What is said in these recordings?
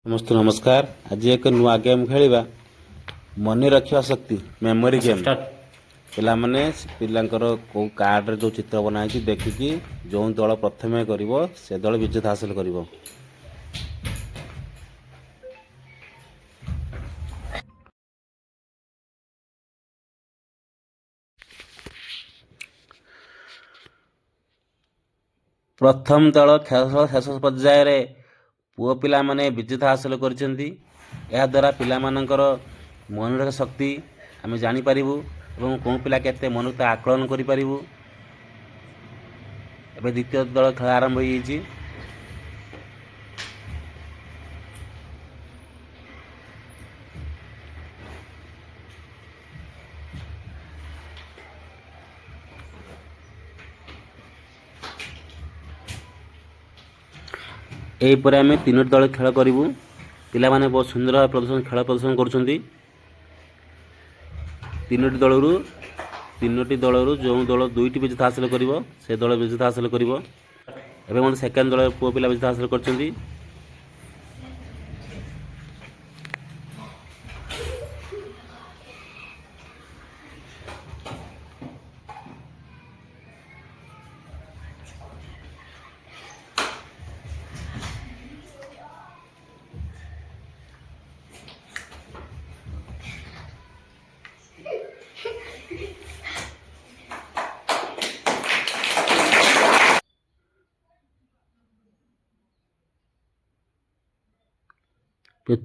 ସମସ୍ତଙ୍କୁ ନମସ୍କାର। ଆଜି ଏକ ନୂଆ ଗେମ୍ ଖେଳିବା, ମନେ ରଖିବା ଶକ୍ତି ମେମୋରି ଗେମ୍। ପିଲାମାନେ ପିଲାଙ୍କର କେଉଁ କାର୍ଡ଼ରେ ଯେଉଁ ଚିତ୍ର ବନା ହେଇଛି ଦେଖିକି ଯେଉଁ ଦଳ ପ୍ରଥମେ କରିବ ସେ ଦଳ ବିଜେତା ହାସଲ କରିବ। ପ୍ରଥମ ଦଳ ଖେଳ ଶେଷ ପର୍ଯ୍ୟାୟରେ ପୁଅ ପିଲାମାନେ ବିଜେତା ହାସଲ କରିଛନ୍ତି। ଏହାଦ୍ୱାରା ପିଲାମାନଙ୍କର ମନୋରଖ ଶକ୍ତି ଆମେ ଜାଣିପାରିବୁ ଏବଂ କେଉଁ ପିଲା କେତେ ମନକୁ ଆକଳନ କରିପାରିବୁ। ଏବେ ଦ୍ୱିତୀୟ ଦଳ ଖେଳ ଆରମ୍ଭ ହୋଇଯାଇଛି। ଏହିପରି ଆମେ ତିନୋଟି ଦଳ ଖେଳ କରିବୁ। ପିଲାମାନେ ବହୁତ ସୁନ୍ଦର ଭାବେ ଖେଳ ପ୍ରଦର୍ଶନ କରୁଛନ୍ତି। ତିନୋଟି ଦଳରୁ ଯେଉଁ ଦଳ ଦୁଇଟି ବିଜେତା ହାସଲ କରିବ ସେ ଦଳ ବିଜେତା ହାସଲ କରିବ। ଏବେ ମଧ୍ୟ ସେକେଣ୍ଡ ଦଳ ପୁଅ ପିଲା ବିଜେତା ହାସଲ କରିଛନ୍ତି।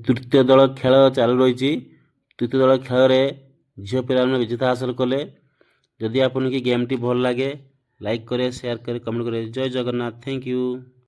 ତୃତୀୟ ଦଳ ଖେଳ ଚାଲୁ ରହିଛି। ତୃତୀୟ ଦଳ ଖେଳରେ ଝିଅ ପିଲାମାନେ ବିଜେତା ହାସଲ କଲେ। ଯଦି ଆପଣଙ୍କୁ ଗେମ୍ଟି ଭଲ ଲାଗେ ଲାଇକ୍ କରିବେ, ସେୟାର କରିବେ, କମେଣ୍ଟ କରିବେ। ଜୟ ଜଗନ୍ନାଥ। Thank you.